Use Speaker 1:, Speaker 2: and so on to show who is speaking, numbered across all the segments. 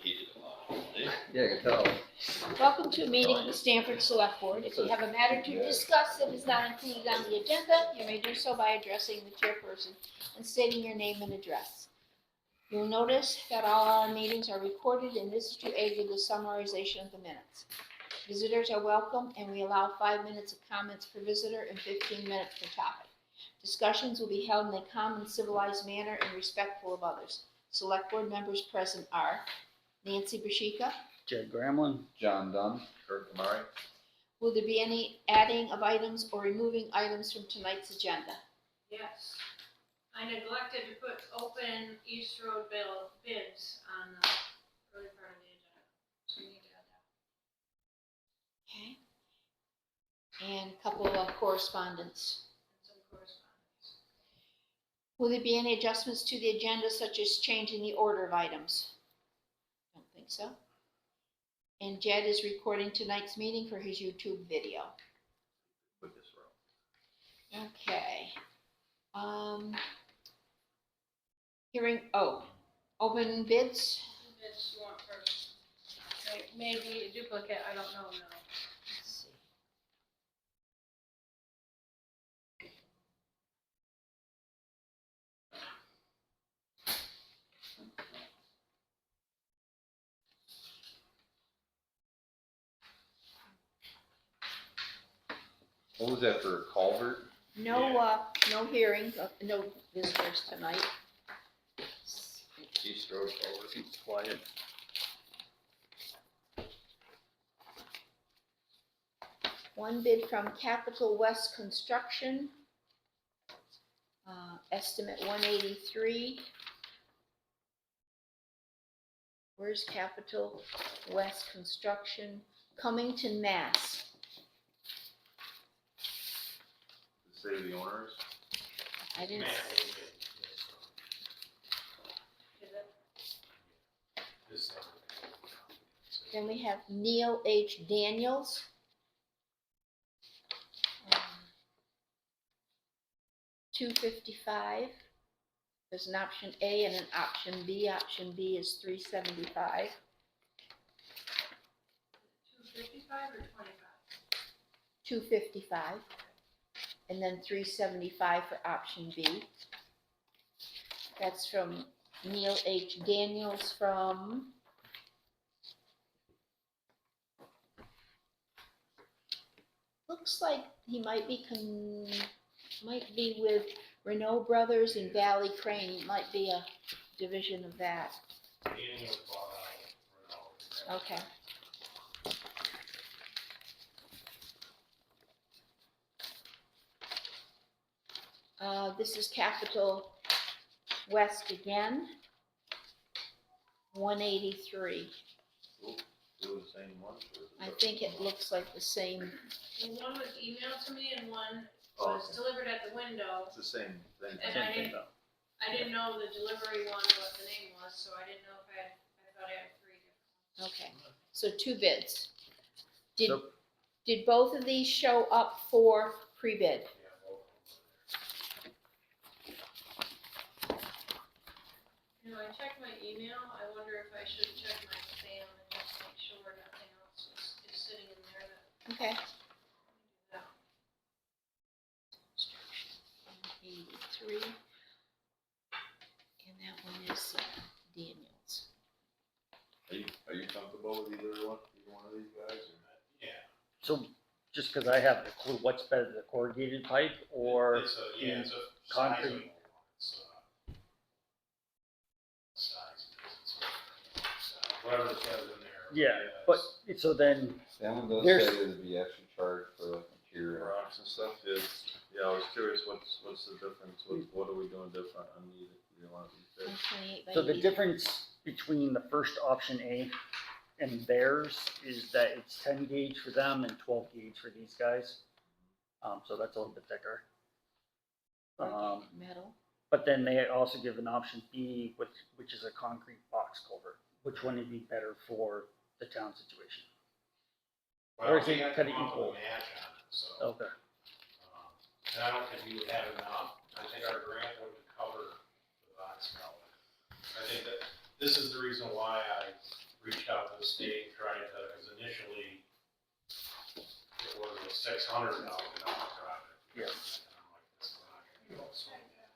Speaker 1: heated a lot.
Speaker 2: Yeah, I can tell.
Speaker 3: Welcome to a meeting of the Stamford Selectboard. If you have a matter to discuss that is not included on the agenda, you may do so by addressing the chairperson and stating your name and address. You'll notice that all our meetings are recorded, and this is to aid with the summarization of the minutes. Visitors are welcome, and we allow 5 minutes of comments per visitor and 15 minutes per topic. Discussions will be held in a calm and civilized manner and respectful of others. Select board members present are Nancy Bashika.
Speaker 2: Jed Gramlin.
Speaker 1: John Dunn. Kurt Kamari.
Speaker 3: Will there be any adding of items or removing items from tonight's agenda?
Speaker 4: Yes. I neglected to put open East Road bids on the early part of the agenda, so we need to add that.
Speaker 3: Okay. And a couple of correspondence.
Speaker 4: And some correspondence.
Speaker 3: Will there be any adjustments to the agenda, such as changing the order of items? Don't think so. And Jed is recording tonight's meeting for his YouTube video.
Speaker 1: With this row.
Speaker 3: Okay. Open bids.
Speaker 4: Bids you want first. Maybe a duplicate, I don't know, no.
Speaker 3: Let's see.
Speaker 1: What was that for culvert?
Speaker 3: No hearing, no visitors tonight.
Speaker 1: East Road culvert.
Speaker 2: Seems quiet.
Speaker 3: One bid from Capital West Construction. Estimate 183. Where's Capital West Construction? Cummington, Mass.
Speaker 1: Say the owners.
Speaker 3: I didn't.
Speaker 4: Is it?
Speaker 3: Then we have Neil H. Daniels. $255. There's an option A and an option B. Option B is $375.
Speaker 4: 255 or 25?
Speaker 3: $255. And then $375 for option B. That's from Neil H. Daniels from looks like he might be with Renault Brothers and Valley Crane. Might be a division of that. Okay. This is Capital West again. 183.
Speaker 1: Do the same one?
Speaker 3: I think it looks like the same.
Speaker 4: Well, one was emailed to me and one was delivered at the window.
Speaker 1: It's the same thing.
Speaker 4: And
Speaker 2: Same thing though.
Speaker 4: I didn't know the delivery one, what the name was, so I didn't know if I thought I had 3 different.
Speaker 3: Okay, so 2 bids. Did
Speaker 2: So-
Speaker 3: did both of these show up for pre-bid?
Speaker 4: You know, I checked my email, I wonder if I should check my spam and just make sure nothing else is sitting in there that.
Speaker 3: Okay.
Speaker 4: that.
Speaker 3: 83. And that one is Daniels.
Speaker 1: Are you comfortable with either one of these guys? Or?
Speaker 5: Yeah.
Speaker 2: So just because I have the clue, what's better, the corrugated pipe or
Speaker 5: It's a
Speaker 2: concrete?
Speaker 5: sizable one. It's size. Whatever it says in there.
Speaker 2: Yeah, but so then
Speaker 1: That one does
Speaker 2: There's-
Speaker 1: say there'd be extra charge for like material. Rocks and stuff. Yeah, I was curious what's the difference? What are we doing different on these? You want these bids?
Speaker 3: 28 by
Speaker 2: so the
Speaker 3: 80.
Speaker 2: difference between the first option A and theirs is that it's 10 gauge for them and 12 gauge for these guys. So that's a little bit thicker.
Speaker 3: Metal.
Speaker 2: But then they also give an option B, which is a concrete box culvert. Which one would be better for the town situation?
Speaker 5: Well,
Speaker 2: Or is
Speaker 5: we
Speaker 2: it
Speaker 5: had to
Speaker 2: kinda
Speaker 5: come up with
Speaker 2: equal?
Speaker 5: a match on it, so.
Speaker 2: Okay.
Speaker 5: And I don't think we would have enough. I think our grant would cover the box culvert. I think that this is the reason why I reached out to the state, tried to, because initially it was a $600,000 project.
Speaker 2: Yeah.
Speaker 5: And I'm like, this is not gonna go swing that.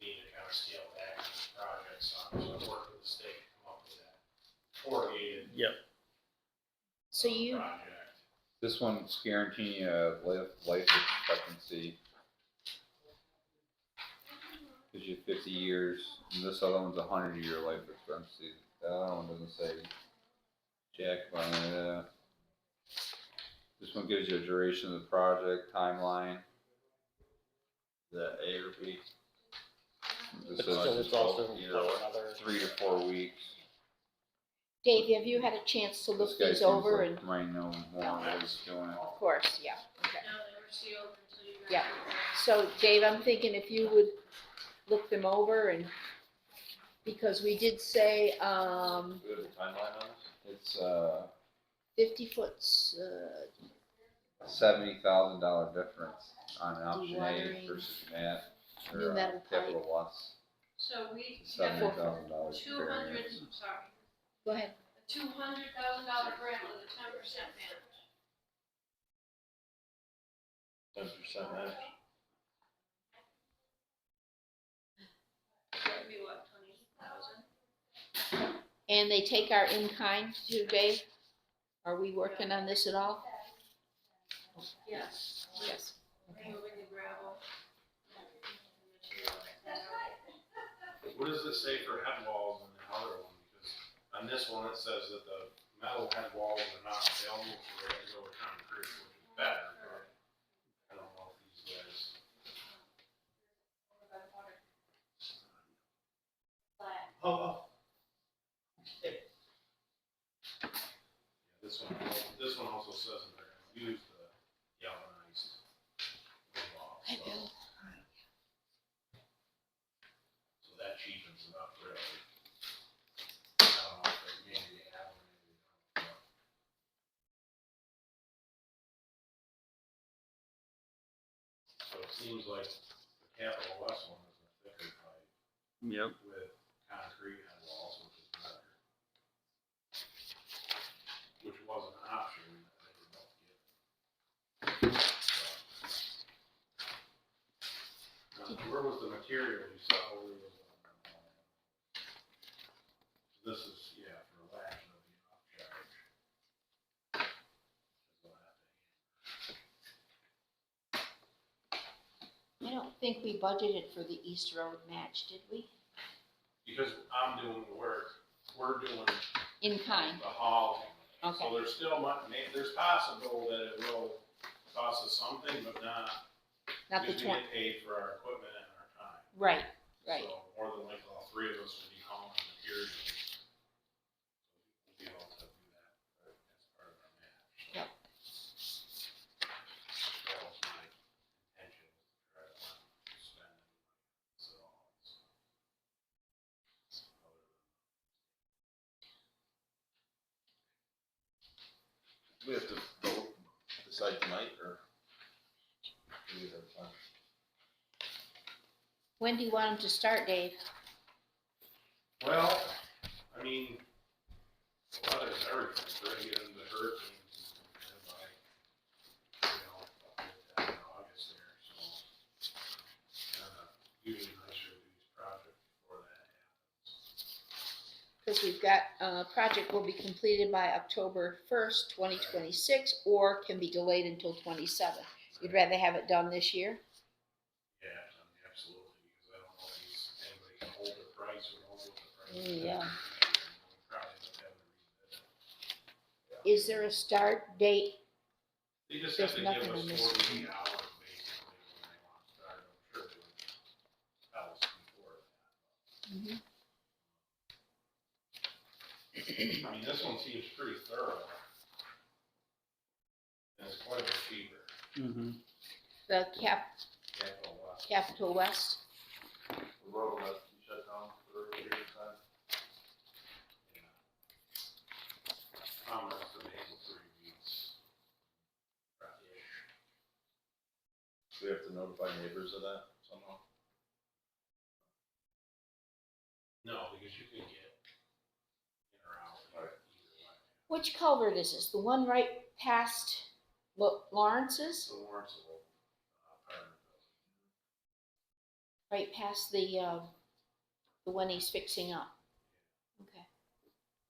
Speaker 5: Need to kind of scale back on this project, so I worked with the state to come up with that corrugated
Speaker 2: Yep.
Speaker 3: So you,
Speaker 5: project.
Speaker 1: This one's guaranteeing a life expectancy. Gives you 50 years, and this other one's a 100-year life expectancy. That other one doesn't say jack about any of that. This one gives you a duration of the project, timeline. Is that A or B? This
Speaker 2: But
Speaker 1: is
Speaker 2: still, it's also
Speaker 1: either way,
Speaker 2: another.
Speaker 1: 3 to 4 weeks.
Speaker 3: Dave, have you had a chance to
Speaker 1: This
Speaker 3: look
Speaker 1: guy
Speaker 3: these
Speaker 1: seems
Speaker 3: over
Speaker 1: like
Speaker 3: and,
Speaker 1: he might know more what he's doing.
Speaker 3: of course, yeah, okay.
Speaker 4: No, they were sealed until you guys.
Speaker 3: Yeah.
Speaker 4: were there.
Speaker 3: So Dave, I'm thinking if you would look them over and, because we did say,
Speaker 1: We have a timeline on this? It's
Speaker 3: 50 foot,
Speaker 1: $70,000 difference on option A
Speaker 3: Dewatering,
Speaker 1: versus mat
Speaker 3: new
Speaker 1: or
Speaker 3: metal
Speaker 1: capital loss.
Speaker 4: So we
Speaker 3: Yeah,
Speaker 4: have
Speaker 3: for-
Speaker 1: $70,000
Speaker 4: $200,
Speaker 1: variance.
Speaker 4: sorry,
Speaker 3: go ahead.
Speaker 4: a $200,000 grant with a 10% match.
Speaker 1: 10% match.
Speaker 4: That'd be what, 20,000?
Speaker 3: And they take our in-kind too, Dave? Are we working on this at all?
Speaker 4: Yes.
Speaker 3: Yes. Okay.
Speaker 4: Removing the gravel.
Speaker 5: What does it say for head walls in the other one? Because on this one, it says that the metal head walls are not available, so they have to go with concrete, which is better, but I don't know if these guys. Oh. Yeah, this one also says that they're gonna use the galvanized wall,
Speaker 3: I know.
Speaker 5: so that cheapens it up really. I don't know if they maybe have them, maybe they don't. So it seems like the Capital West one is a thicker pipe
Speaker 2: Yep.
Speaker 5: with concrete head walls, which is better. Which was an option that they did not get. Where was the material you saw? Where was it? This is, yeah, for lack of the upcharge.
Speaker 3: I don't think we budgeted for the East Road match, did we?
Speaker 5: Because I'm doing the work, we're doing
Speaker 3: In kind,
Speaker 5: the hauling.
Speaker 3: okay.
Speaker 5: So there's still there's possible that it will cost us something, but not,
Speaker 3: Not the
Speaker 5: because we
Speaker 3: 20,
Speaker 5: get paid for our equipment and our time.
Speaker 3: right, right.
Speaker 5: So more than likely, all three of us will be hauling materials. We'll be able to do that as part of our match.
Speaker 3: Yep.
Speaker 5: That was my intention, was to try to not spend any money, so.
Speaker 1: We have to vote, decide tonight, or? do we have time?
Speaker 3: When do you want them to start, Dave?
Speaker 5: Well, I mean, the weather's everything, we're gonna get into the hurricanes and by, up in August there, so. Usually nicer to do these projects before that happens.
Speaker 3: Because we've got, project will be completed by October 1st, 2026, or can be delayed until 27. You'd rather have it done this year?
Speaker 5: Yeah, I mean, absolutely, because I don't know if anybody can hold their price or hold the price. is.
Speaker 3: Yeah.
Speaker 5: We'll probably end up having to rebid it.
Speaker 3: Is there a start date?
Speaker 5: They just
Speaker 3: There's
Speaker 5: have to give
Speaker 3: nothing
Speaker 5: us
Speaker 3: on this.
Speaker 5: 48 hours basically when they want to start. I'm sure they would tell us before that. I mean, this one seems pretty thorough. And it's quite a bit cheaper.
Speaker 2: Mm-hmm.
Speaker 3: The
Speaker 5: Capital West.
Speaker 3: Capital West?
Speaker 1: The road will have to be shut down for a period of time.
Speaker 5: Yeah. I'm estimating 3 weeks. Probably.
Speaker 1: Do we have to notify neighbors of that somehow?
Speaker 5: No, because you can get,
Speaker 3: Which culvert is this? The one right past Lawrence's?
Speaker 5: The Lawrenceable, apartment building.
Speaker 3: Right past the one he's fixing up? Okay.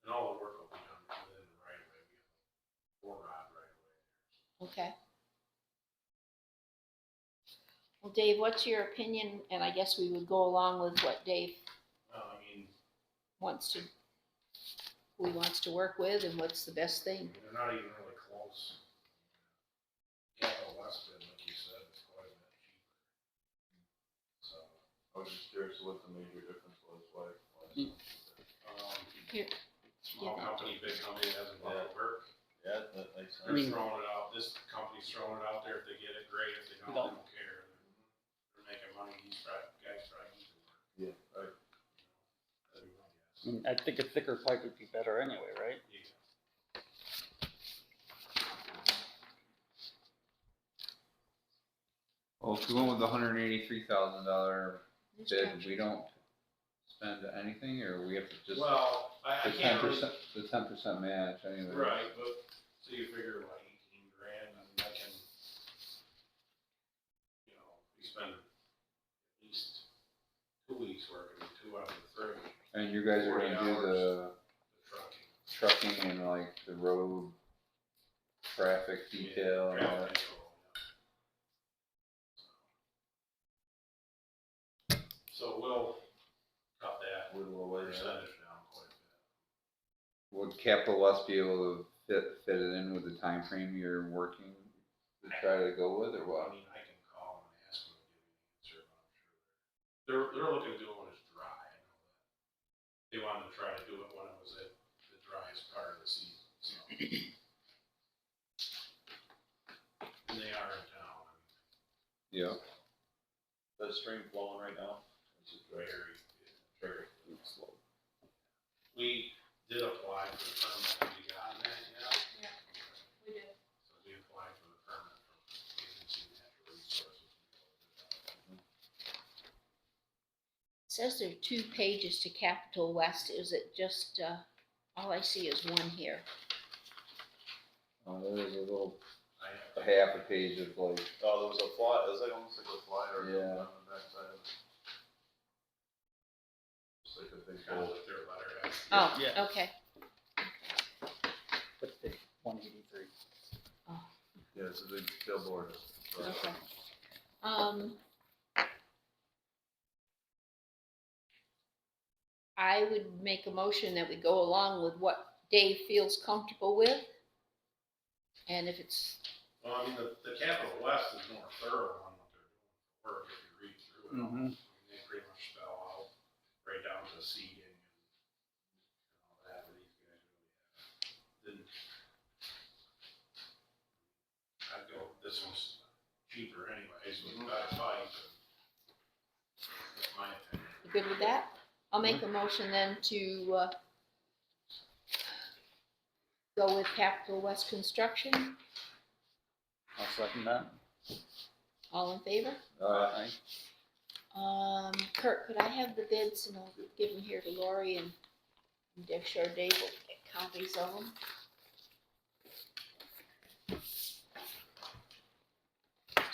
Speaker 5: And all the work will be done within the right of way. We have a 4-rod right of way.
Speaker 3: Okay. Well, Dave, what's your opinion? And I guess we would go along with what Dave
Speaker 5: Well, I mean,
Speaker 3: wants to, who he wants to work with, and what's the best thing.
Speaker 5: they're not even really close. Capital West bid, like you said, is quite a bit cheaper. So,
Speaker 1: I was just curious what the major difference was, why.
Speaker 3: Here.
Speaker 5: Small
Speaker 3: Yeah.
Speaker 5: company, big company, hasn't done the work.
Speaker 1: Yeah, that makes sense.
Speaker 2: I mean-
Speaker 5: They're throwing it out, this company's throwing it out there, if they get it, great, if they
Speaker 2: We
Speaker 5: don't, they don't care. They're making money, these guys probably need to work.
Speaker 1: Yeah, right.
Speaker 5: That'd be my guess.
Speaker 2: I mean, I think a thicker pipe would be better anyway, right?
Speaker 5: Yeah.
Speaker 1: Well, if we went with the $183,000 bid, we don't spend anything, or we have to just,
Speaker 5: Well, I
Speaker 1: the
Speaker 5: can't really,
Speaker 1: 10%, the 10% match anyway.
Speaker 5: right, but, so you figure like 18 grand, I mean, I can, you know, we spend at least 2 weeks working, 2 out of the 3,
Speaker 1: And you guys are
Speaker 5: 40
Speaker 1: gonna do
Speaker 5: hours.
Speaker 1: the
Speaker 5: the
Speaker 1: trucking
Speaker 5: trucking.
Speaker 1: and like the road traffic detail and all
Speaker 5: Traffic
Speaker 1: that.
Speaker 5: control, yeah. So we'll cut that
Speaker 1: Whittle away.
Speaker 5: percentage down quite a bit.
Speaker 1: Would Capital West be able to fit it in with the time frame you're working to try to go with, or
Speaker 5: I
Speaker 1: what?
Speaker 5: mean, I can call them and ask them to give me an answer, but I'm sure they're looking to do it when it's dry, I know that. They wanted to try to do it when it was at the driest part of the season, so. And they are in town, I mean,
Speaker 1: Yeah.
Speaker 6: The stream flowing right now?
Speaker 5: very slow. We did apply for the permit, have you gotten that yet?
Speaker 4: We did.
Speaker 5: So we applied for the permit from Agency of Natural Resources.
Speaker 3: Says there are 2 pages to Capital West. Is it just, all I see is one here.
Speaker 1: There's a little,
Speaker 5: I
Speaker 1: a
Speaker 5: have,
Speaker 1: half a page of like,
Speaker 6: Oh, there was a fly, it was like almost like a flyer
Speaker 1: Yeah.
Speaker 6: on the backside of it. Just like a big
Speaker 5: kind of
Speaker 6: hole.
Speaker 5: like their letterhead.
Speaker 3: Oh,
Speaker 2: Yeah.
Speaker 3: okay.
Speaker 2: But the 183.
Speaker 6: Yeah, it's a big billboard.
Speaker 3: Okay. I would make a motion that we go along with what Dave feels comfortable with. And if it's,
Speaker 5: Well, I mean, the Capital West is more thorough on what they're doing for work, if you read through it. all. I mean, they pretty much spell out right down to the seating and all that, but these guys really didn't. I'd go, this one's cheaper anyways, with better pipe, that's my opinion.
Speaker 3: you good with that? I'll make a motion then to, go with Capital West Construction.
Speaker 2: I'll second that.
Speaker 3: All in favor?
Speaker 2: Aye.
Speaker 3: Kurt, could I have the bids and I'll give them here to Lori and Dave, sure Dave will get copies of them.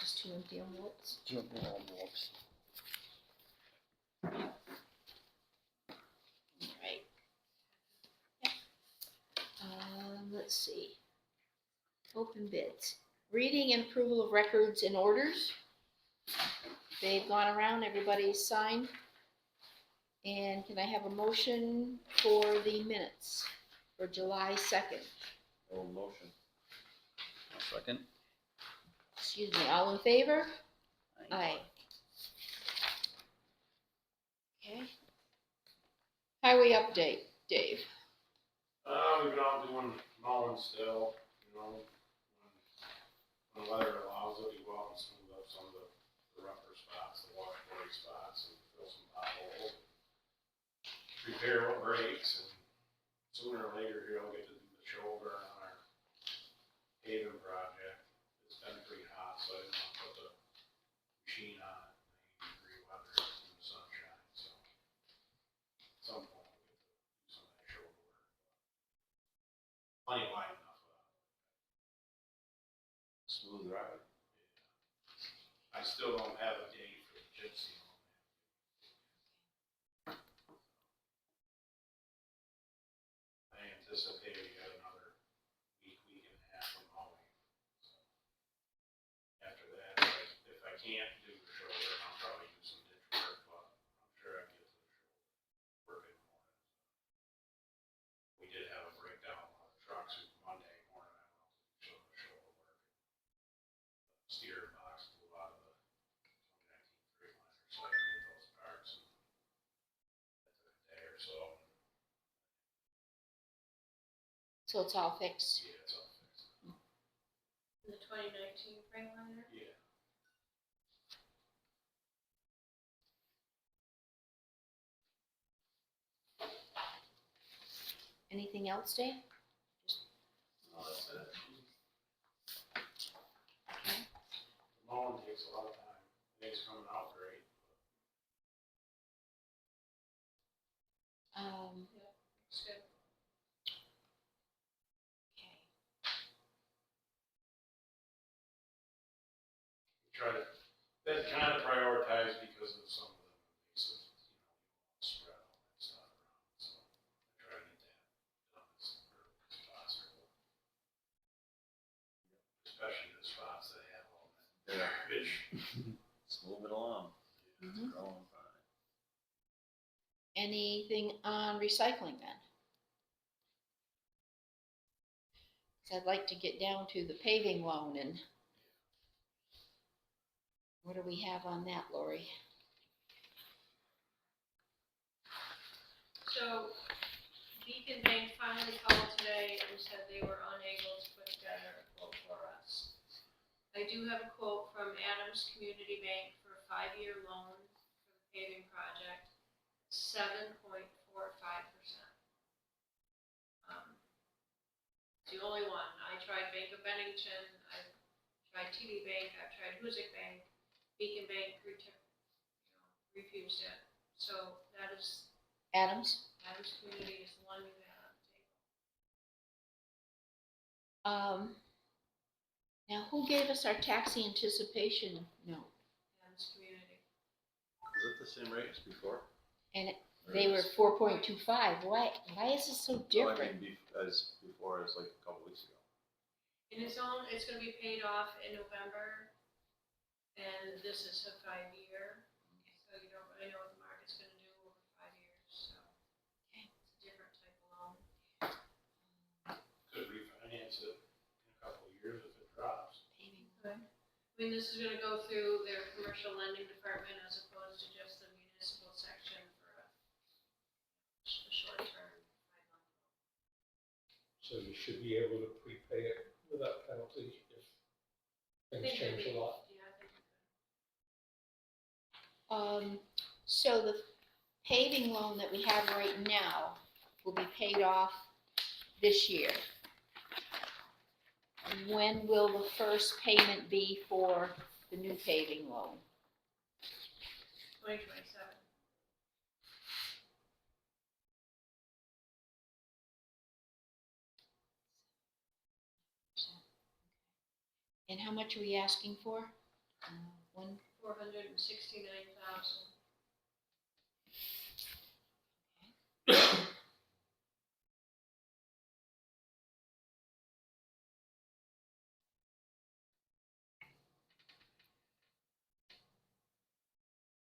Speaker 3: Just 2 empty envelopes.
Speaker 2: 2 envelopes.
Speaker 3: Right. Yeah. Let's see. Open bids. Reading and approval of records and orders. They've gone around, everybody's signed. And can I have a motion for the minutes for July 2nd?
Speaker 6: Oh, motion.
Speaker 2: I'll second.
Speaker 3: Excuse me, all in favor? Aye. Okay. Highway update, Dave.
Speaker 5: We've been out doing mowing still, you know, when the weather allows it, we go out and smooth up some of the rougher spots, the washboard spots, and fill some potholes. Repair what breaks, and sooner or later here I'll get to do the shoulder on our paving project. It's been pretty hot, so I didn't want to put the machine on it, 90-degree weather in the sunshine, so. At some point, we'll get to do some of that shoulder work. Plenty
Speaker 6: Smooth ride.
Speaker 5: I still don't have a date for the chip seal. I anticipate we got another week and a half from home. After that, if I can't do the shoulder, I'll probably do some ditch work, but I'm sure I can get to the shoulder work in the morning. We did have a breakdown on one of the trucks Monday morning. I went out to do some of the shoulder work. Steer box blew out of the 2019 Freightliner, so I had to get those parts. And that took a day or so.
Speaker 3: So it's all fixed.
Speaker 5: Yeah, it's all fixed.
Speaker 4: The 2019 Freightliner.
Speaker 5: Yeah.
Speaker 3: Anything else, Dave?
Speaker 5: No, that's it.
Speaker 3: Okay.
Speaker 5: The mowing takes a lot of time. Things coming out great.
Speaker 4: Looks good.
Speaker 3: Okay.
Speaker 5: Try to, that's kind of prioritized because of some of the invasive, spread all that stuff around, so I try to get that done as early as possible. Especially the spots that have all that
Speaker 6: Yeah,
Speaker 5: fish.
Speaker 6: it's moving along.
Speaker 3: Mhm.
Speaker 6: Growing fine.
Speaker 3: Anything on recycling then? 'Cause I'd like to get down to the paving loan and what do we have on that, Lori?
Speaker 4: So Beacon Bank finally called today and said they were unable to put together a quote for us. I do have a quote from Adams Community Bank for a 5-year loan for the paving project, 7.45%. It's the only one. I tried Bank of Bennington, I've tried TD Bank, I've tried Hoosick Bank, Beacon Bank refused it. So that is,
Speaker 3: Adams?
Speaker 4: Adams Community is the one we've had on the table.
Speaker 3: Now who gave us our tax anticipation note?
Speaker 4: Adams Community.
Speaker 6: Is it the same rate as before?
Speaker 3: And
Speaker 6: Or
Speaker 3: they were
Speaker 6: is-
Speaker 3: 4.25. Why is it so
Speaker 6: No, I
Speaker 3: different?
Speaker 6: mean, as before, as like a couple weeks ago.
Speaker 4: And it's gonna be paid off in November, and this is a 5-year, so you don't really know what the market's gonna do over 5 years, so.
Speaker 3: Okay.
Speaker 4: It's a different type of loan.
Speaker 5: Could refinance it in a couple of years if it drops.
Speaker 3: Paving.
Speaker 4: I mean, this is gonna go through their commercial lending department as opposed to just the municipal section for a short term, 5-month.
Speaker 7: So you should be able to prepay it without penalty if
Speaker 4: I
Speaker 7: things
Speaker 4: think it'd
Speaker 7: change
Speaker 4: be-
Speaker 7: a lot.
Speaker 4: Yeah, I think we could.
Speaker 3: So the paving loan that we have right now will be paid off this year. When will the first payment be for the new paving loan?
Speaker 4: 2027.
Speaker 3: And how much are we asking for? One,
Speaker 4: 469,000.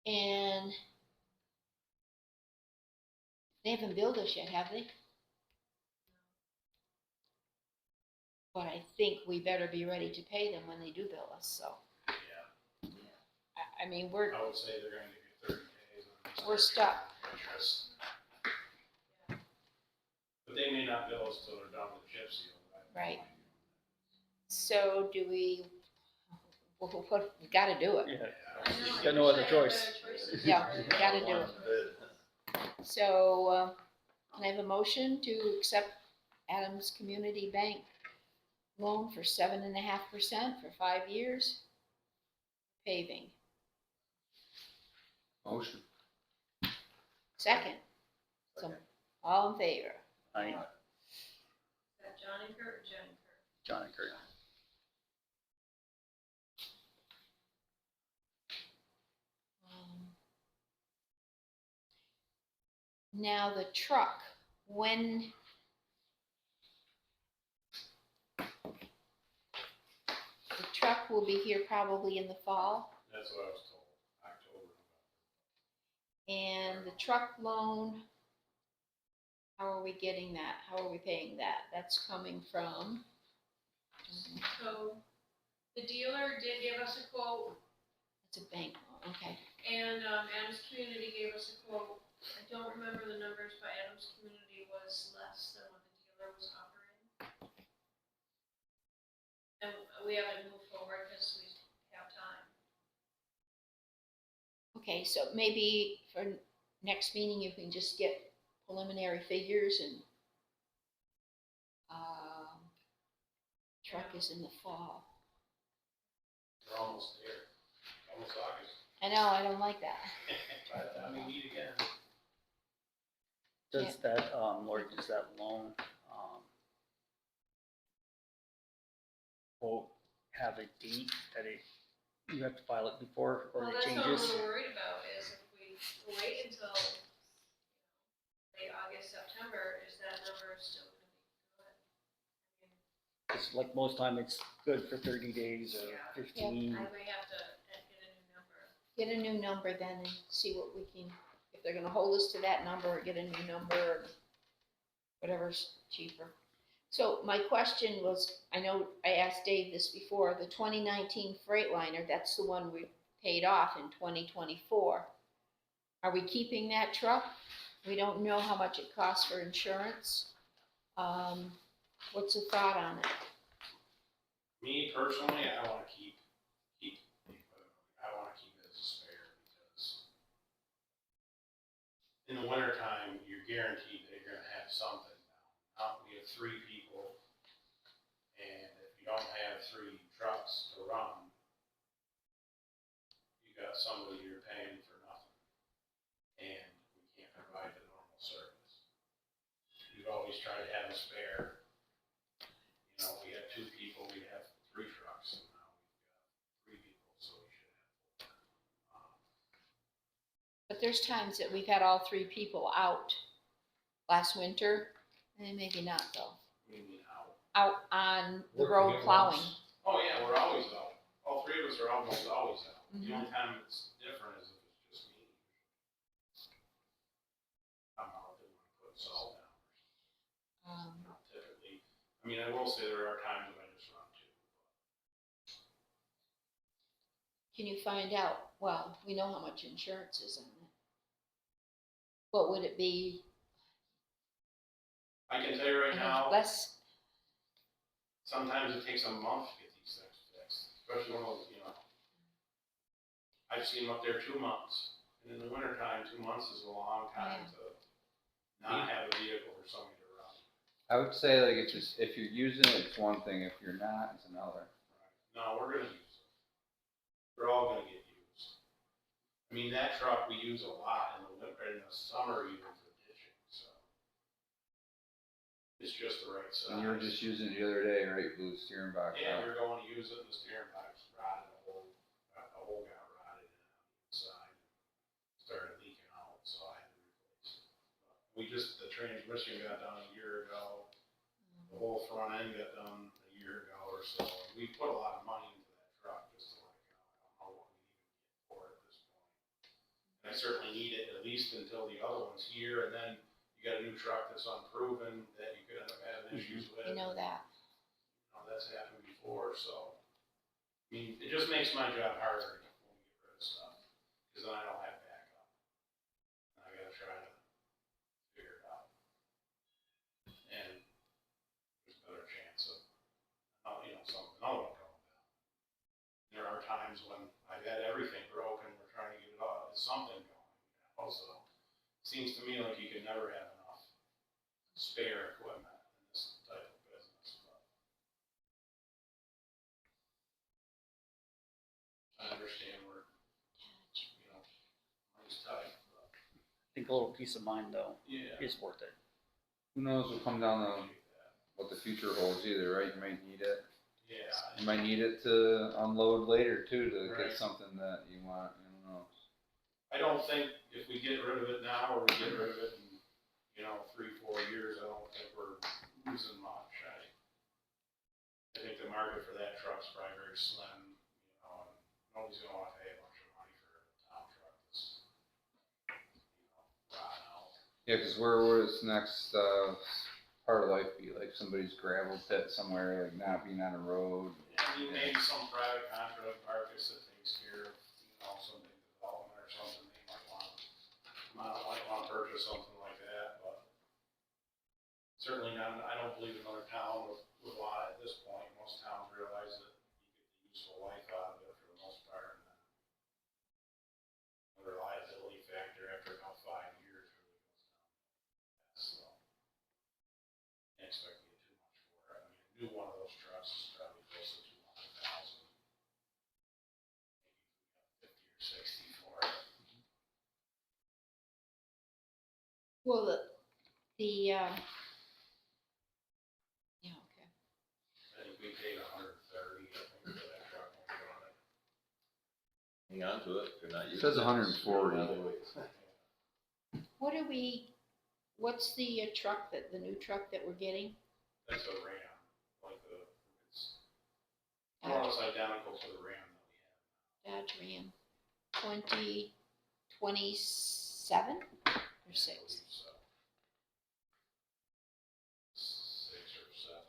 Speaker 3: and they haven't billed us yet, have they? But I think we better be ready to pay them when they do bill us, so.
Speaker 5: Yeah,
Speaker 3: I mean, we're,
Speaker 5: I would say they're gonna give you 30 days on these.
Speaker 3: We're stuck.
Speaker 5: Interest. But they may not bill us till they're done with the chip seal.
Speaker 3: Right. So do we, what, we gotta do it.
Speaker 2: Yeah,
Speaker 4: I know, I
Speaker 2: Got no
Speaker 4: wish
Speaker 2: other
Speaker 4: I had
Speaker 2: choice.
Speaker 4: better choices.
Speaker 3: Yeah, we gotta do it.
Speaker 6: One bid.
Speaker 3: So, can I have a motion to accept Adams Community Bank loan for 7.5% for 5 years? Paving.
Speaker 1: Motion.
Speaker 3: Second, so, all in favor?
Speaker 2: I,
Speaker 4: Is that John and Kurt or Jen and Kurt?
Speaker 2: John and Kurt.
Speaker 3: Now the truck, when? The truck will be here probably in the fall,
Speaker 5: That's what I was told, October.
Speaker 3: and the truck loan, how are we getting that? How are we paying that? That's coming from,
Speaker 4: So the dealer did give us a quote,
Speaker 3: it's a bank loan, okay.
Speaker 4: and Adams Community gave us a quote. I don't remember the numbers, but Adams Community was less than what the dealer was offering. And we haven't moved forward because we have time.
Speaker 3: Okay, so maybe for next meeting, you can just get preliminary figures and, truck is in the fall.
Speaker 5: We're almost there, almost August.
Speaker 3: I know, I don't like that.
Speaker 5: By the time we meet again.
Speaker 2: Does that, Lori, does that loan, quote, have a date that you have to file it before, or
Speaker 4: Well,
Speaker 2: it
Speaker 4: that's what I'm a
Speaker 2: changes?
Speaker 4: little worried about, is if we wait until late August, September, is that number still gonna be good? I mean,
Speaker 2: It's like most time, it's good for 30 days or
Speaker 4: Yeah.
Speaker 2: 15.
Speaker 4: I may have to get a new number.
Speaker 3: Get a new number then and see what we can, if they're gonna hold us to that number or get a new number or whatever's cheaper. So my question was, I know I asked Dave this before, the 2019 Freightliner, that's the one we paid off in 2024. Are we keeping that truck? We don't know how much it costs for insurance. What's the thought on it?
Speaker 5: Me personally, I wanna keep, I wanna keep it as a spare, because in the wintertime, you're guaranteed that you're gonna have something now. Now, we have 3 people, and if you don't have 3 trucks to run, you got somebody you're paying for nothing, and we can't provide the normal service. We've always tried to have a spare. You know, we had 2 people, we have 3 trucks, and now we've got 3 people, so we should have 4.
Speaker 3: But there's times that we've had all 3 people out last winter, and maybe not though.
Speaker 5: We need out.
Speaker 3: Out on the
Speaker 7: Working
Speaker 3: road
Speaker 7: at
Speaker 3: plowing.
Speaker 7: once.
Speaker 5: Oh, yeah, we're always out. All 3 of us are almost always out. The
Speaker 3: Mhm.
Speaker 5: only time it's different is if it's just me. I'm out there when I put salt down. Not typically. I mean, I will say there are times when I just run 2.
Speaker 3: Can you find out, well, we know how much insurance is on it. What would it be?
Speaker 5: I can tell you right now,
Speaker 3: Less,
Speaker 5: sometimes it takes a month to get these things fixed, especially when those, you know. I've seen them up there 2 months, and in the wintertime, 2 months is a long time to not have a vehicle for somebody to run.
Speaker 1: I would say like if you're using it, it's one thing. If you're not, it's another.
Speaker 5: No, we're gonna use it. They're all gonna get used. I mean, that truck we use a lot in the winter, in the summer even for ditching, so. It's just the right size.
Speaker 1: And you were just using it the other day, right? You blew the steering box
Speaker 5: Yeah,
Speaker 1: out.
Speaker 5: we were going to use it, and the steering box rotted, a hole got rotted in it on the inside. Started leaking out, so I had to replace it. We just, the transmission got done a year ago. The whole front end got done a year ago or so. We put a lot of money into that truck just to let it go. I don't know what we even get for it at this point. And I certainly need it at least until the other one's here, and then you got a new truck that's unproven that you could end up having issues with.
Speaker 3: you know that.
Speaker 5: You know, that's happened before, so. I mean, it just makes my job harder when we get rid of stuff, because then I don't have backup. And I gotta try to figure it out. And there's a better chance of, you know, another one going down. There are times when I've had everything broken, we're trying to get it all, something going. Also, seems to me like you can never have enough spare equipment in this type of business, but. I understand where, you know, money's tight, but,
Speaker 2: I think a little peace of mind though
Speaker 5: yeah.
Speaker 2: is worth it.
Speaker 1: Who knows what come down the
Speaker 5: Appreciate that.
Speaker 1: what the future holds either, right? You might need it.
Speaker 5: Yeah.
Speaker 1: You might need it to unload later too to
Speaker 5: Right.
Speaker 1: get something that you want. I don't know.
Speaker 5: I don't think if we get rid of it now or we get rid of it in 3-4 years, I don't think we're losing much. I think the market for that truck's probably very slim, and nobody's gonna wanna pay a bunch of money for a town truck that's, rotten out.
Speaker 1: Yeah, cause where would its next, part of life be, like somebody's gravel pit somewhere, like not being on a road?
Speaker 5: Maybe some private contract markets that takes care of, some big development or something, they might wanna purchase something like that, but certainly not, I don't believe another town would want it at this point. Most towns realize that you get the useful life out of it for the most part, and then the reliability factor after about 5 years really goes down. So, can't expect to get too much for it. I mean, a new one of those trucks is probably close to 200,000. Maybe 50 or 60 for it.
Speaker 3: Well, yeah, okay.
Speaker 5: I think we paid 130, I think, for that truck when we got it.
Speaker 6: Hang on to it if you're not
Speaker 1: It
Speaker 6: using it.
Speaker 1: says 140.
Speaker 3: What's the truck the new truck that we're getting?
Speaker 5: That's a Ram, it's more or less identical to the Ram that we have.
Speaker 3: Dodge Ram, 2027 or
Speaker 5: I
Speaker 3: 6?
Speaker 5: believe so. 6 or 7.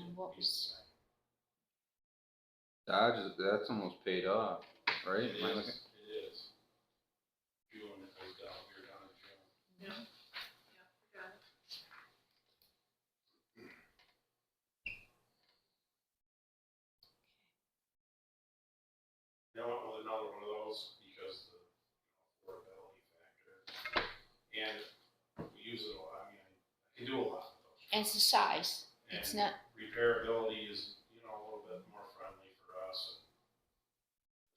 Speaker 3: And what was,
Speaker 1: Dodge, that's almost paid off, right?
Speaker 5: It
Speaker 1: Am I
Speaker 5: is,
Speaker 1: looking-
Speaker 5: it is. June, it goes down, we're down in June.
Speaker 4: Yeah, got it.
Speaker 5: I went with another one of those because the affordability factor. And we use it a lot, I can do a lot with those.
Speaker 3: and it's the size, it's
Speaker 5: And
Speaker 3: not,
Speaker 5: repairability is, a little bit more friendly for us, and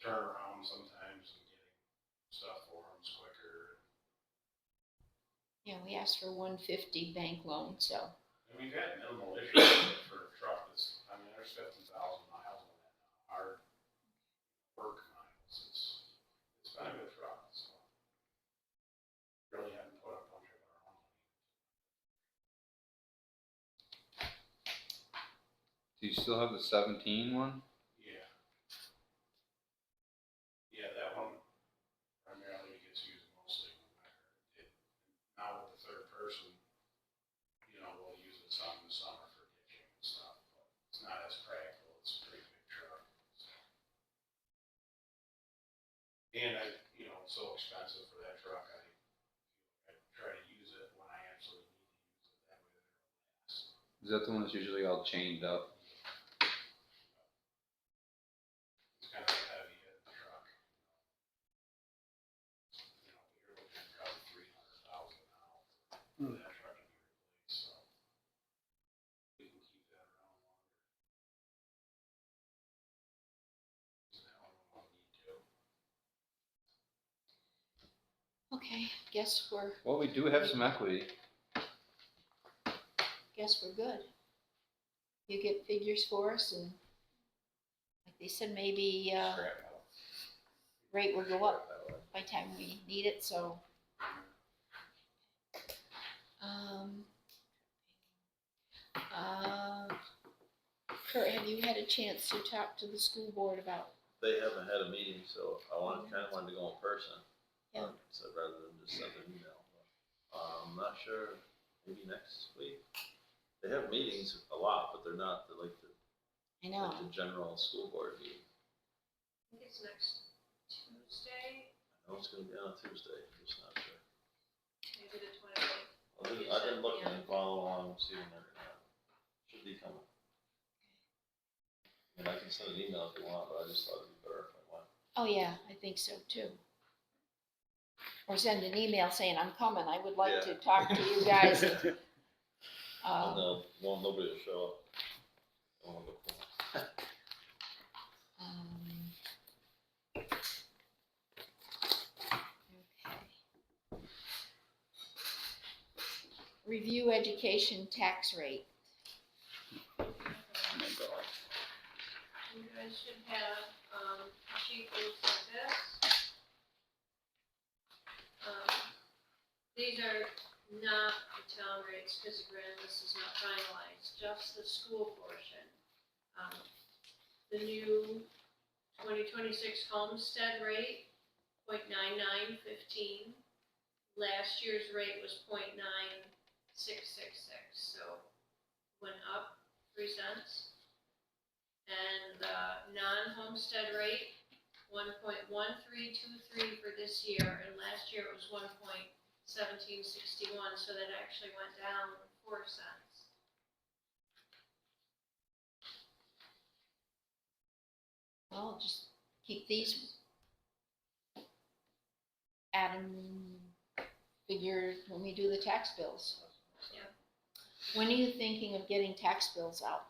Speaker 5: turnaround sometimes and getting stuff for them is quicker.
Speaker 3: we asked for 150 bank loan, so,
Speaker 5: And we've had minimal issues with it for a truck that's, there's 50,000 miles on that now, our work miles, it's been a good truck, so. Really haven't put a bunch of our own money.
Speaker 1: Do you still have the 17 one?
Speaker 5: Yeah. Yeah, that one primarily gets used mostly in the winter. Now with the third person, we'll use it some in the summer for ditching and stuff, but it's not as practical, it's a pretty big truck. So. And it's so expensive for that truck, I try to use it when I absolutely need to use it, that way that it'll last.
Speaker 1: Is that the one that's usually all chained up?
Speaker 5: It's kind of a heavy hitting truck. You're looking at probably 300,000 now for that truck to be replaced, so we can keep that around longer. Use that one when we need to.
Speaker 3: okay, guess we're
Speaker 1: Well, we do have some equity.
Speaker 3: good. You get figures for us, and like they said, maybe,
Speaker 5: Scrap metal.
Speaker 3: rate will go up
Speaker 6: That way.
Speaker 3: by the time we need it, so. Kurt, have you had a chance to talk to the school board about,
Speaker 6: They haven't had a meeting, so I wanted to go in person.
Speaker 3: Yeah.
Speaker 6: So rather than just send an email. I'm not sure, maybe next week. They have meetings a lot, but they're not like the general school board meeting.
Speaker 4: I think it's next Tuesday,
Speaker 6: I know it's gonna be on a Tuesday, just not sure.
Speaker 4: maybe the 28th.
Speaker 6: I've been looking and following along, see when they're gonna, should be coming. And I can send an email if you want, but I just thought it'd be better if I went.
Speaker 3: oh yeah, I think so too. Or send an email saying, I'm coming, I would like to talk to you guys.
Speaker 6: And nobody will show up. I won't look for them.
Speaker 3: Okay. Review education tax rate.
Speaker 2: oh my God.
Speaker 4: You guys should have, a sheet that looks like this. These are not the town rates, because the grand list is not finalized, just the school portion. The new 2026 homestead rate, 0.9915. Last year's rate was 0.9666, so went up 3 cents. And the non-homestead rate, 1.1323 for this year, and last year it was 1.1761, so that actually went down 4 cents.
Speaker 3: Well, just keep these. Adam, figure when we do the tax bills.
Speaker 4: Yeah.
Speaker 3: When are you thinking of getting tax bills out?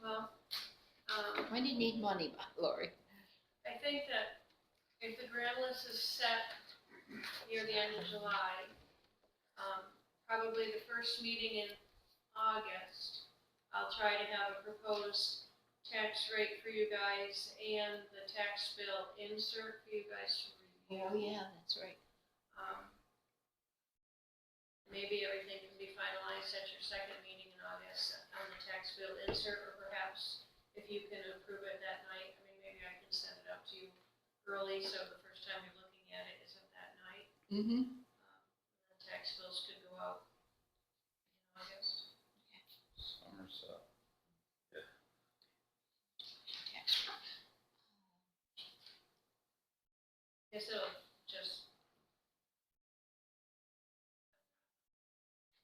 Speaker 4: Well,
Speaker 3: When do you need money, Lori?
Speaker 4: I think that if the grand list is set near the end of July, probably the first meeting in August, I'll try to have a proposed tax rate for you guys and the tax bill insert for you guys to review.
Speaker 3: Oh, yeah, that's right.
Speaker 4: Maybe everything can be finalized at your second meeting in August on the tax bill insert, or perhaps if you can approve it that night, I mean, maybe I can send it out to you early, so the first time you're looking at it isn't that night.
Speaker 3: Mm-hmm.
Speaker 4: The tax bills could go out in August.
Speaker 1: Somerset.
Speaker 4: Guess it'll just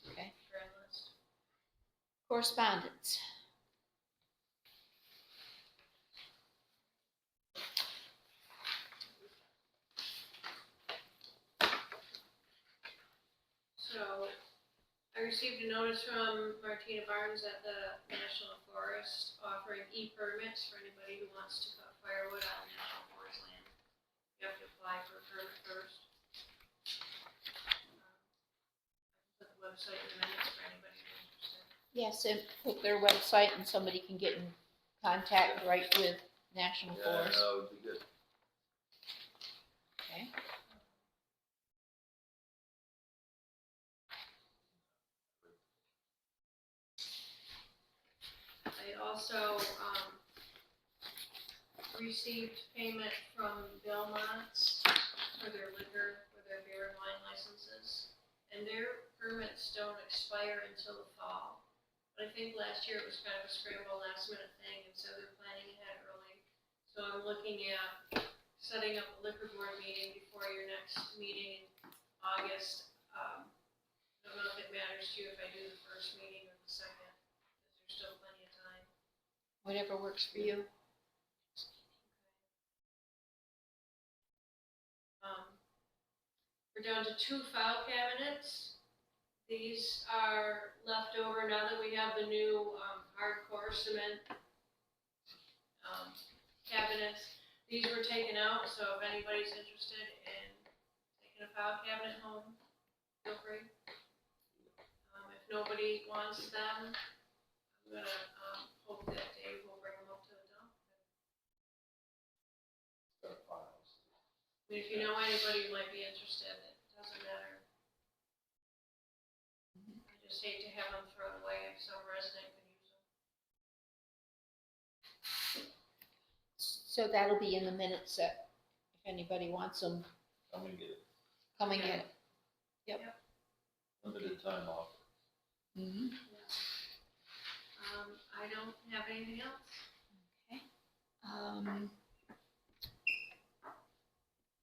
Speaker 3: Okay.
Speaker 4: grand list.
Speaker 3: Correspondence.
Speaker 4: So, I received a notice from Martina Barnes at the National Forest offering e-permits for anybody who wants to cut firewood on National Forest land. You have to apply for a permit first. I can put the website in the minutes for anybody who's interested.
Speaker 3: Yes, and put their website and somebody can get in contact right with National
Speaker 6: Yeah,
Speaker 3: Forest.
Speaker 6: that would be good.
Speaker 3: Okay.
Speaker 4: I also, received payment from Belmont for their liquor, for their beer and wine licenses. And their permits don't expire until the fall. But I think last year it was kind of a scramble last minute thing, and so they're planning ahead early. So I'm looking at setting up a liquor board meeting before your next meeting in August. I don't know if it matters to you if I do the first meeting or the second, because there's still plenty of time.
Speaker 3: Whatever works for you.
Speaker 4: We're down to 2 file cabinets. These are left over now that we have the new hardcore cement cabinets. These were taken out, so if anybody's interested in taking a file cabinet home, feel free. If nobody wants them, I'm gonna hope that Dave will bring them up to the dump. I mean, if you know anybody who might be interested, it doesn't matter. I just hate to have them thrown away if some resident could use them.
Speaker 3: So that'll be in the minutes that if anybody wants them,
Speaker 6: I'm gonna get it.
Speaker 3: come and get it.
Speaker 6: Limited time off.
Speaker 3: Mm-hmm.
Speaker 4: I don't have anything else.
Speaker 3: Okay.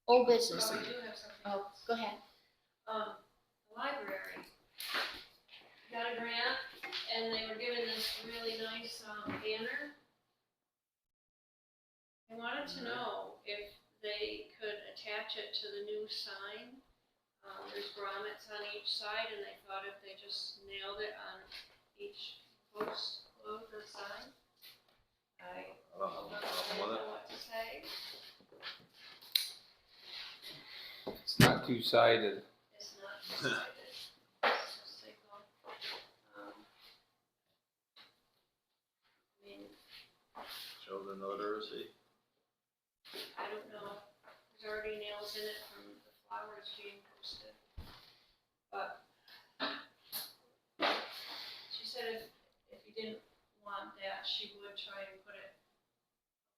Speaker 3: Old
Speaker 4: Oh,
Speaker 3: business.
Speaker 4: I do have something
Speaker 3: Oh,
Speaker 4: else.
Speaker 3: go ahead.
Speaker 4: The library got a grant, and they were given this really nice banner. I wanted to know if they could attach it to the new sign. There's grommets on each side, and they thought if they just nailed it on each post of the sign. I
Speaker 6: I don't have a problem with
Speaker 4: don't
Speaker 6: it.
Speaker 4: know what to say.
Speaker 1: It's not two-sided.
Speaker 4: It's not decided. It's just signal. I mean,
Speaker 6: Children literacy.
Speaker 4: I don't know. There's already nails in it from the flowers being posted. she would try and put it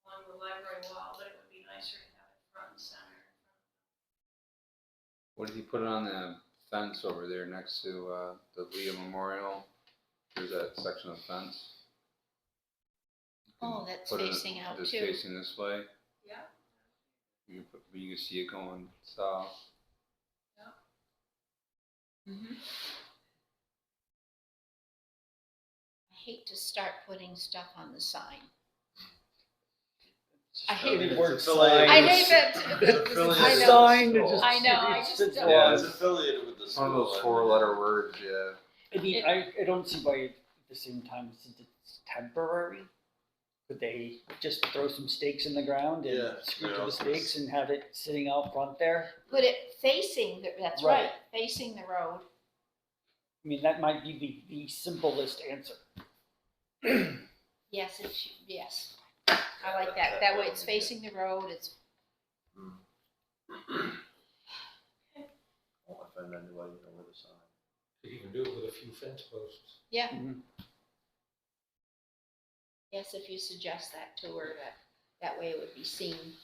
Speaker 4: along the library wall, but it would be nicer to have it front and center.
Speaker 1: What if you put it on the fence over there next to, the Ethier Memorial? There's that section of fence.
Speaker 3: Oh, that's
Speaker 1: Put it
Speaker 3: facing out
Speaker 1: just
Speaker 3: too.
Speaker 1: facing this way.
Speaker 4: Yeah.
Speaker 1: You can see it going south.
Speaker 3: Mhm. I hate to start putting stuff on the sign. I hate
Speaker 2: It
Speaker 3: it.
Speaker 2: works.
Speaker 3: I hate that.
Speaker 6: It's affiliated
Speaker 3: I
Speaker 6: with
Speaker 3: know.
Speaker 6: the
Speaker 2: Sign, it
Speaker 6: school.
Speaker 2: just-
Speaker 3: I know, I
Speaker 2: it's-
Speaker 3: just
Speaker 2: it's-
Speaker 3: don't-
Speaker 6: Yeah, it's affiliated with the
Speaker 1: It's
Speaker 6: school.
Speaker 1: one of those
Speaker 6: I mean,
Speaker 1: 4-letter words, yeah.
Speaker 2: I mean, I don't see why at the same time, since it's temporary, could they just throw some stakes in the ground and
Speaker 6: Yeah,
Speaker 2: screw
Speaker 6: yeah,
Speaker 2: to the
Speaker 6: it's-
Speaker 2: stakes and have it sitting out front there?
Speaker 3: Put it facing, that's
Speaker 2: Right.
Speaker 3: right, facing the road.
Speaker 2: I mean, that might be the simplest answer.
Speaker 3: Yes, yes. I like that. That way it's facing the road, it's,
Speaker 6: Won't offend anybody over the sign.
Speaker 7: Could even do it with a few fence posts.
Speaker 3: yeah.
Speaker 2: Mhm.
Speaker 3: Yes, if you suggest that to her, that way it would be seen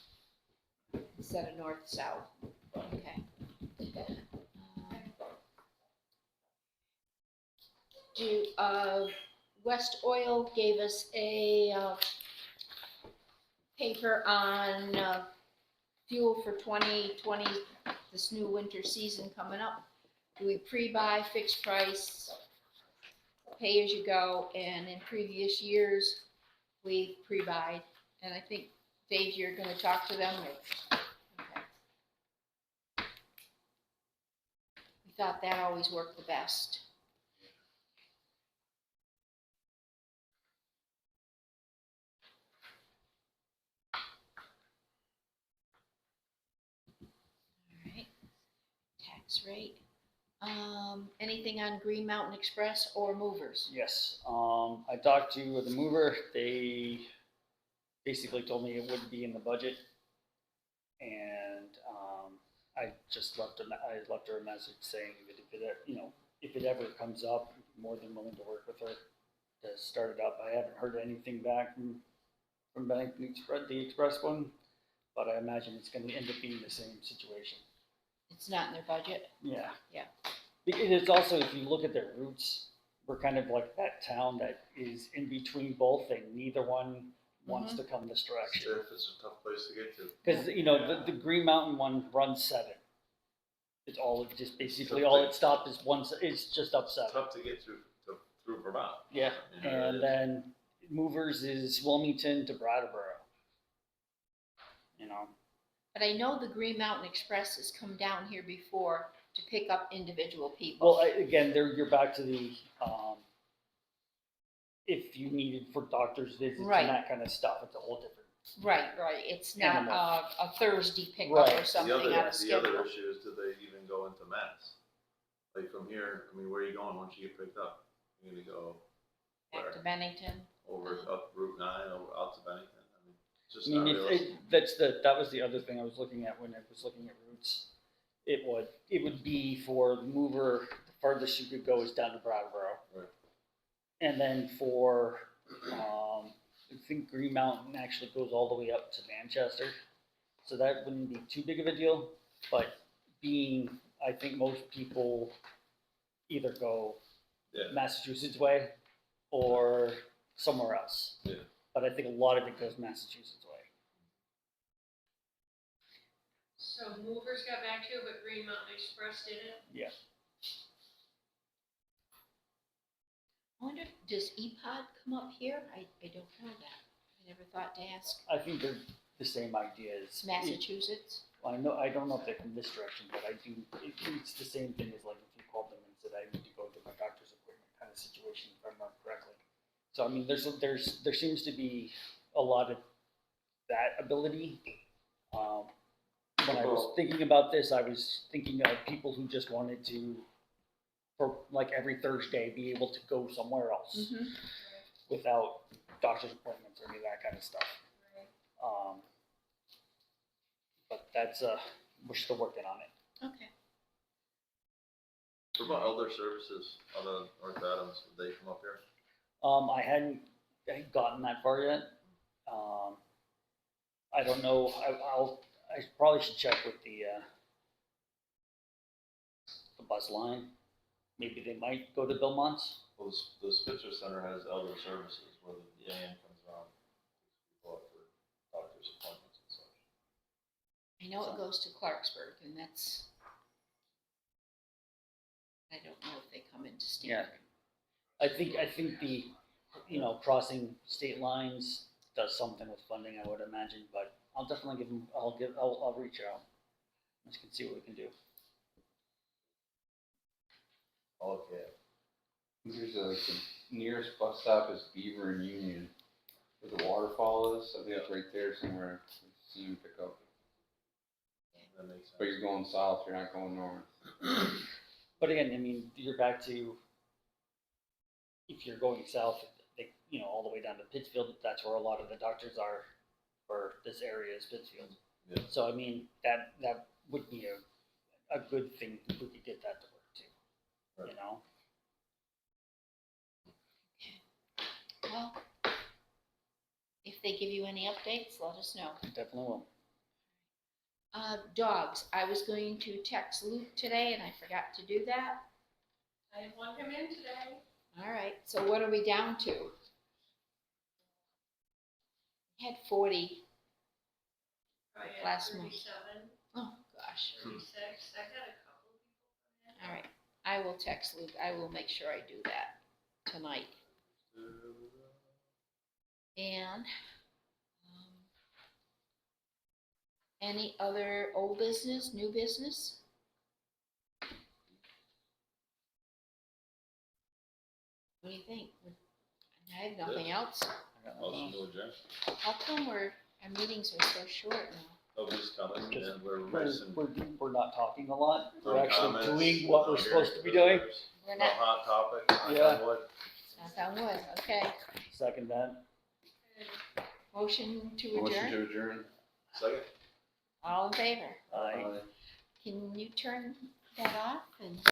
Speaker 3: instead of north-south. Okay. West Oil gave us a, paper on, fuel for 2020, this new winter season coming up. Do we pre-buy, fixed price, pay as you go, and in previous years, we pre-buyed, and I think, Dave, you're gonna talk to them, or? Okay. We thought that always worked the best. All right, tax rate. Anything on Green Mountain Express or movers?
Speaker 2: Yes, I talked to the mover, they basically told me it wouldn't be in the budget. And, I just left her a message saying that if it ever comes up, I'm more than willing to work with her to start it up. I haven't heard anything back from the express one, but I imagine it's gonna end up being the same situation.
Speaker 3: It's not in their budget?
Speaker 2: Yeah.
Speaker 3: Yeah.
Speaker 2: It's also, if you look at their roots, we're kind of like that town that is in between both, and neither one wants to come this direction.
Speaker 6: Stamford's a tough place to get to.
Speaker 2: Because, the Green Mountain one runs 7. It's basically all it stopped is it's just up 7.
Speaker 6: Tough to get through Vermont.
Speaker 2: Yeah,
Speaker 6: You know, it
Speaker 2: and
Speaker 6: is.
Speaker 2: then Movers is Wilmington to Brattleboro.
Speaker 3: But I know the Green Mountain Express has come down here before to pick up individual people.
Speaker 2: Well, again, you're back to the, if you needed for doctor's visits
Speaker 3: Right.
Speaker 2: and that kind of stuff, it's a whole different.
Speaker 3: Right, it's not
Speaker 2: Animal.
Speaker 3: a Thursday pickup
Speaker 2: Right.
Speaker 3: or something on a
Speaker 6: The other
Speaker 3: schedule.
Speaker 6: issue is, do they even go into Mass? Like from here, I mean, where are you going once you get picked up? You're gonna go
Speaker 3: Back to Bennington.
Speaker 6: over, up Route 9, over out to Bennington? I mean, it's just
Speaker 2: I
Speaker 6: not
Speaker 2: mean,
Speaker 6: realistic.
Speaker 2: that was the other thing I was looking at when I was looking at routes. It would be for the mover, the farthest you could go is down to Brattleboro.
Speaker 6: Right.
Speaker 2: And then for, I think Green Mountain actually goes all the way up to Manchester. So that wouldn't be too big of a deal, but I think most people either go
Speaker 6: Yeah.
Speaker 2: Massachusetts way or somewhere else.
Speaker 6: Yeah.
Speaker 2: But I think a lot of it goes Massachusetts way.
Speaker 4: So movers got back to you, but Green Mountain Express didn't?
Speaker 2: Yeah.
Speaker 3: I wonder, does EPOD come up here? I don't know that. I never thought to ask.
Speaker 2: I think they're the same idea as.
Speaker 3: Massachusetts?
Speaker 2: I don't know if they're from this direction, but it's the same thing as like if you called them and said, I need to go to my doctor's appointment kind of situation, if I remember correctly. So I mean, there seems to be a lot of that ability. When I was thinking about this, I was thinking of people who just wanted to, for like every Thursday, be able to go somewhere else
Speaker 3: Mm-hmm.
Speaker 2: without doctor's appointments or any of that kind of stuff. But that's, we're still working on it.
Speaker 3: Okay.
Speaker 6: What about elder services out of North Adams? Would they come up here?
Speaker 2: I hadn't haven't gotten that far yet. I don't know, I probably should check with the bus line. Maybe they might go to Belmont's.
Speaker 6: Well, the Spitzer Center has elder services where the AM comes around, picks people up for doctor's appointments and such.
Speaker 3: I know it goes to Clarksburg, and that's, I don't know if they come into Stamford.
Speaker 2: I think the, crossing state lines does something with funding, I would imagine, but I'll definitely give them, I'll reach out. Let's see what we can do.
Speaker 6: Okay.
Speaker 1: There's like the nearest bus stop is Beaver and Union, where the waterfall is, I think it's right there somewhere, see him pick up.
Speaker 6: That makes sense.
Speaker 1: But you're going south, you're not going north.
Speaker 2: But again, I mean, you're back to, if you're going south, all the way down to Pittsfield, that's where a lot of the doctors are for this area is Pittsfield.
Speaker 6: Yeah.
Speaker 2: So I mean, that would be a good thing if we could get that to work too,
Speaker 6: Right.
Speaker 3: Well, if they give you any updates, let us know.
Speaker 2: Definitely will.
Speaker 3: Dogs, I was going to text Luke today and I forgot to do that.
Speaker 4: I want him in today.
Speaker 3: All right, so what are we down to? We had 40.
Speaker 4: Probably at
Speaker 3: Last month.
Speaker 4: 37,
Speaker 3: Oh, gosh.
Speaker 4: 36. I had a couple of people come in.
Speaker 3: All right, I will text Luke. I will make sure I do that tonight. And any other old business, new business? What do you think? I have nothing else.
Speaker 6: Motion to adjourn.
Speaker 3: How come our meetings are so short now?
Speaker 6: Nobody's coming and we're
Speaker 2: Because
Speaker 6: missing.
Speaker 2: we're not talking a lot.
Speaker 6: no
Speaker 2: We're actually
Speaker 6: comments,
Speaker 2: doing what we're
Speaker 6: no
Speaker 2: supposed to be
Speaker 6: hearing
Speaker 2: doing.
Speaker 6: visitors,
Speaker 3: We're
Speaker 6: No
Speaker 3: not,
Speaker 6: hot topic. knock
Speaker 2: Yeah.
Speaker 6: on wood.
Speaker 3: knock on wood, okay.
Speaker 2: Second that.
Speaker 3: Motion to
Speaker 1: Motion
Speaker 3: adjourn?
Speaker 1: to adjourn.
Speaker 6: Second.
Speaker 3: All in favor?
Speaker 2: Aye.
Speaker 3: Can you turn that off and?